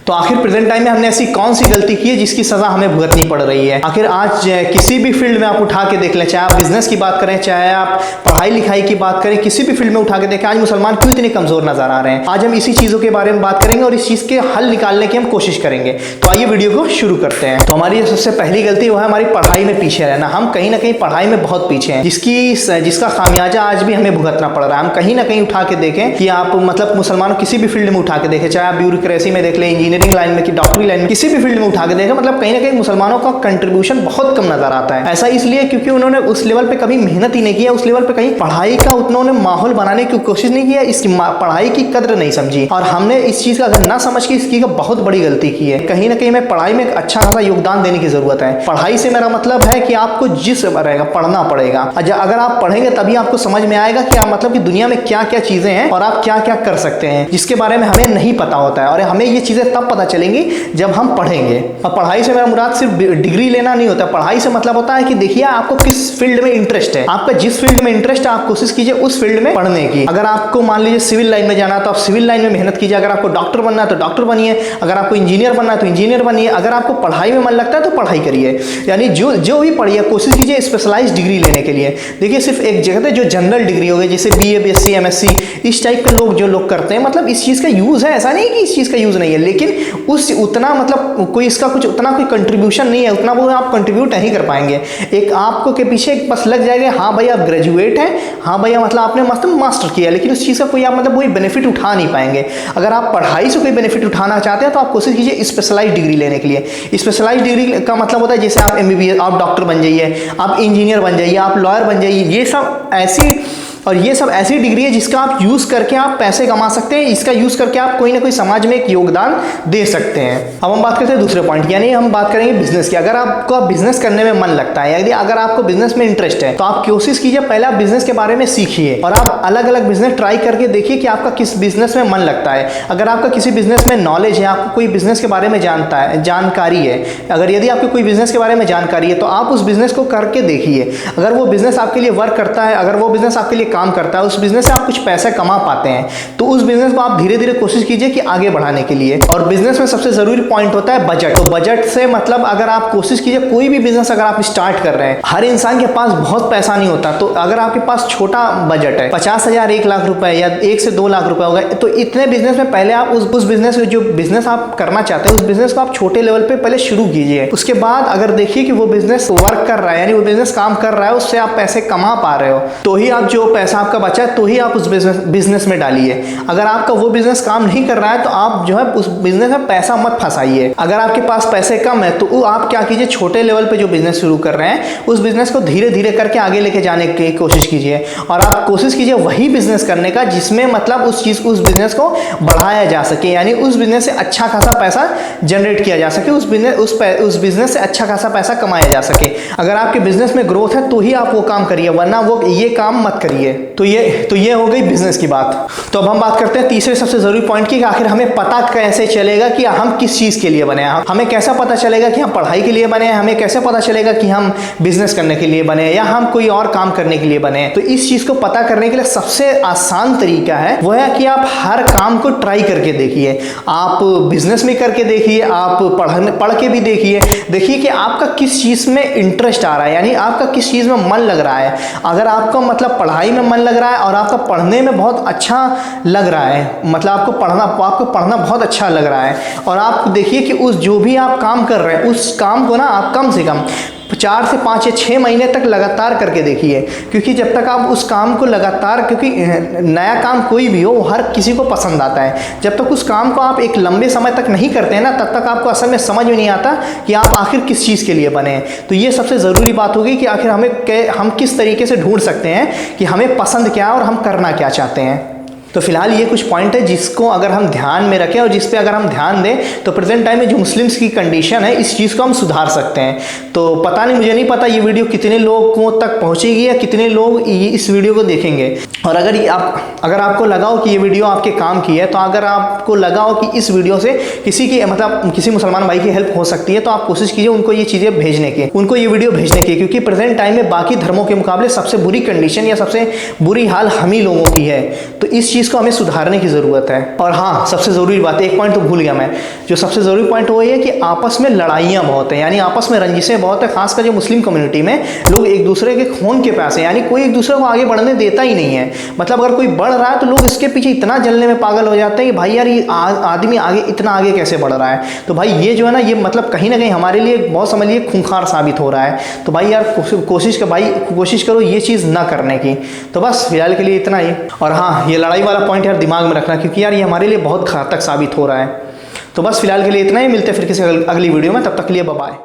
तो आखिर present time में हमने ऐसी कौन सी गलती की है जिसकी सजा हमें भुगतनी पड़ रही है। आखिर आज किसी भी फील्ड में आप उठा के देख लें, चाहे आप बिजनेस की बात करें, चाहे आप पढ़ाई लिखाई की बात करें, किसी भी फील्ड में उठा के देखें, आज मुसलमान क्यों इतने कमजोर नजर आ रहे हैं। आज हम इसी चीजों के बारे में बात करेंगे और इस चीज के हल निकालने की हम कोशिश करेंगे। तो आइए वीडियो को शुरू करते हैं। तो हमारी सबसे पहली गलती वो है हमारी पढ़ाई में पीछे रहना। हम कहीं ना कहीं पढ़ाई में बहुत पीछे हैं, जिसका खामियाजा आज भी हमें भुगतना पड़ रहा है। हम कहीं ना कहीं उठा के देखें कि आप मतलब मुसलमानों किसी भी फील्ड में उठा के देखें, चाहे आप ब्यूरोक्रेसी में देख लें, इंजीनियरिंग लाइन में, डॉक्टरी लाइन में, किसी भी फील्ड में उठा के देखें, मतलब कहीं ना कहीं मुसलमानों का कंट्रीब्यूशन बहुत कम नजर आता है। ऐसा इसलिए क्योंकि उन्होंने उस लेवल पे कभी मेहनत ही नहीं किया, उस लेवल पे कहीं पढ़ाई का उन्होंने माहौल बनाने की कोशिश नहीं किया, इसकी पढ़ाई की कद्र नहीं समझी। और हमने इस चीज का अगर ना समझ के इसकी बहुत बड़ी गलती की है। कहीं ना कहीं में पढ़ाई में अच्छा खासा योगदान देने की जरूरत है। पढ़ाई से मेरा मतलब है कि आपको जिस रहेगा पढ़ना पड़ेगा। अगर आप पढ़ेंगे तभी आपको समझ में आएगा कि आप मतलब कि दुनिया में क्या क्या चीजें हैं और आप क्या क्या कर सकते हैं, जिसके बारे में हमें नहीं पता होता है। और हमें ये चीजें तब पता चलेंगी जब हम पढ़ेंगे। और पढ़ाई से मेरा मुराद सिर्फ डिग्री लेना नहीं होता। पढ़ाई से मतलब होता है कि देखिए आपको किस फील्ड में इंटरेस्ट है, आपका जिस फील्ड में इंटरेस्ट है आप कोशिश कीजिए उस फील्ड में पढ़ने की। अगर आपको मान लीजिए सिविल लाइन में जाना है तो आप सिविल लाइन में मेहनत कीजिए। अगर आपको डॉक्टर बनना है तो डॉक्टर बनिए, अगर आपको इंजीनियर बनना है तो इंजीनियर बनिए। अगर आपको पढ़ाई में मन लगता है तो पढ़ाई करिए, यानी जो भी पढ़िए कोशिश कीजिए स्पेशलाइज्ड डिग्री लेने के लिए। देखिए सिर्फ एक जगह जो जनरल डिग्री हो गई, जैसे BA BSc MSc इस टाइप के जो लोग करते हैं, मतलब इस चीज का यूज है, ऐसा नहीं कि इस चीज का यूज नहीं है, लेकिन उस उतना मतलब कोई इसका कुछ उतना कोई कंट्रीब्यूशन नहीं है, उतना वो आप कंट्रीब्यूट नहीं कर पाएंगे। एक आपको के पीछे एक बस लग जाएगा, हाँ भाई आप ग्रेजुएट हैं, हाँ भैया मतलब आपने मास्टर किया, लेकिन उस चीज का कोई आप मतलब कोई बेनिफिट उठा नहीं पाएंगे। अगर आप पढ़ाई से कोई बेनिफिट उठाना चाहते हैं तो आप कोशिश कीजिए स्पेशलाइज्ड डिग्री लेने के लिए। स्पेशलाइज्ड डिग्री का मतलब होता है जैसे आप MBBS, आप डॉक्टर बन जाइए, आप इंजीनियर बन जाइए, आप लॉयर बन जाइए। ये सब ऐसी डिग्री है जिसका आप यूज करके आप पैसे कमा सकते हैं, इसका यूज करके आप कोई ना कोई समाज में एक योगदान दे सकते हैं। अब हम बात करते हैं दूसरे पॉइंट, यानी हम बात करेंगे बिजनेस की। अगर आपको बिजनेस करने में मन लगता है, यदि अगर आपको बिजनेस में इंटरेस्ट है तो आप कोशिश कीजिए पहले आप बिजनेस के बारे में सीखिए और आप अलग अलग बिजनेस ट्राई करके देखिए कि आपका किस बिजनेस में मन लगता है। अगर आपका किसी बिजनेस में नॉलेज है, आपको कोई बिजनेस के बारे में जानकारी है, यदि आपको कोई बिजनेस के बारे में जानकारी है तो आप उस बिजनेस को करके देखिए। अगर वो बिजनेस आपके लिए वर्क करता है, अगर वो बिजनेस आपके लिए काम करता है, उस बिजनेस से आप कुछ पैसा कमा पाते हैं, तो उस बिजनेस को आप धीरे धीरे कोशिश कीजिए कि आगे बढ़ाने के लिए। और बिजनेस में सबसे जरूरी पॉइंट होता है बजट। तो बजट से मतलब अगर आप कोशिश कीजिए कोई भी बिजनेस अगर आप स्टार्ट कर रहे हैं, हर इंसान के पास बहुत पैसा नहीं होता। तो अगर आपके पास छोटा बजट है, 50,000 1 लाख रुपए या 1 से 2 लाख रुपए होगा, तो इतने बिजनेस में पहले आप उस बिजनेस जो बिजनेस आप करना चाहते हैं उस बिजनेस को आप छोटे लेवल पे पहले शुरू कीजिए। उसके बाद अगर देखिए कि वो बिजनेस वर्क कर रहा है, यानी वो बिजनेस काम कर रहा है, उससे आप पैसे कमा पा रहे हो, तो ही आप जो पैसा आपका बचा है तो ही आप उस बिजनेस में डालिए। अगर आपका वो बिजनेस काम नहीं कर रहा है तो आप जो है उस बिजनेस में पैसा मत फंसाइए। अगर आपके पास पैसे कम है तो आप क्या कीजिए, छोटे लेवल पे जो बिजनेस शुरू कर रहे हैं उस बिजनेस को धीरे धीरे करके आगे लेके जाने की कोशिश कीजिए। और आप कोशिश कीजिए वही बिजनेस करने का जिसमें मतलब उस बिजनेस को बढ़ाया जा सके, यानी उस बिजनेस से अच्छा खासा पैसा जनरेट किया जा सके, उस बिजनेस से अच्छा खासा पैसा कमाया जा सके। अगर आपके बिजनेस में ग्रोथ है तो ही आप वो काम करिए, वरना वो ये काम मत करिए। तो ये हो गई बिजनेस की बात। तो अब हम बात करते हैं तीसरे सबसे जरूरी पॉइंट की, आखिर हमें पता कैसे चलेगा कि हम किस चीज के लिए बने हैं। हमें कैसा पता चलेगा कि हम पढ़ाई के लिए बने हैं, हमें कैसे पता चलेगा कि हम बिजनेस करने के लिए बने हैं या हम कोई और काम करने के लिए बने हैं। तो इस चीज को पता करने के लिए सबसे आसान तरीका है वो है कि आप हर काम को ट्राई करके देखिए। आप बिजनेस में करके देखिए, आप पढ़ के भी देखिए कि आपका किस चीज में इंटरेस्ट आ रहा है, यानी आपका किस चीज में मन लग रहा है। अगर आपको मतलब पढ़ाई में मन लग रहा है और आपका पढ़ने में बहुत अच्छा लग रहा है, मतलब आपको पढ़ना बहुत अच्छा लग रहा है, और आप देखिए कि उस जो भी आप काम कर रहे हैं उस काम को ना आप कम से कम 4 से 5 या 6 महीने तक लगातार करके देखिए। क्योंकि जब तक आप उस काम को लगातार, क्योंकि नया काम कोई भी हो वो हर किसी को पसंद आता है, जब तक उस काम को आप एक लंबे समय तक नहीं करते हैं ना, तब तक आपको असल में समझ में नहीं आता कि आप आखिर किस चीज़ के लिए बने हैं। तो ये सबसे ज़रूरी बात होगी कि आखिर हम किस तरीके से ढूंढ सकते हैं कि हमें पसंद क्या है और हम करना क्या चाहते हैं। तो फिलहाल ये कुछ पॉइंट है जिसको अगर हम ध्यान में रखें और जिस पे अगर हम ध्यान दें तो प्रेजेंट टाइम में जो मुस्लिम्स की कंडीशन है इस चीज़ को हम सुधार सकते हैं। तो पता नहीं, मुझे नहीं पता ये वीडियो कितने लोगों तक पहुंचेगी या कितने लोग इस वीडियो को देखेंगे। और अगर आपको लगा हो कि ये वीडियो आपके काम की है, तो अगर आपको लगा हो कि इस वीडियो से किसी मुसलमान भाई की हेल्प हो सकती है, तो आप कोशिश कीजिए उनको ये चीज़ें भेजने की, उनको ये वीडियो भेजने की। क्योंकि प्रेजेंट टाइम में बाकी धर्मों के मुकाबले सबसे बुरी कंडीशन या सबसे बुरी हाल हम ही लोगों की है। तो इस चीज़ चीज़ को हमें सुधारने की ज़रूरत है। और हाँ, सबसे ज़रूरी बात, एक पॉइंट तो भूल गया मैं, जो सबसे ज़रूरी पॉइंट वो ये है कि आपस में लड़ाइयाँ बहुत हैं, यानी आपस में रंजिशें बहुत है। खासकर जो मुस्लिम कम्युनिटी में लोग एक दूसरे के खून के प्यासे, यानी कोई एक दूसरे को आगे बढ़ने देता ही नहीं है। मतलब अगर कोई बढ़ रहा है तो लोग इसके पीछे इतना जलने में पागल हो जाते हैं कि भाई यार ये आदमी आगे इतना आगे कैसे बढ़ रहा है। तो भाई ये जो है ना, ये मतलब कहीं ना कहीं हमारे लिए बहुत समझिए खूंखार साबित हो रहा है। तो भाई यार कोशिश करो ये चीज़ ना करने की। तो बस फिलहाल के लिए इतना ही। और हाँ, ये लड़ाई वाला पॉइंट यार दिमाग में रखना, क्योंकि यार ये हमारे लिए बहुत घातक साबित हो रहा है। तो बस फिलहाल के लिए इतना ही, मिलते हैं फिर किसी अगली वीडियो में, तब तक के लिए बाय बाय।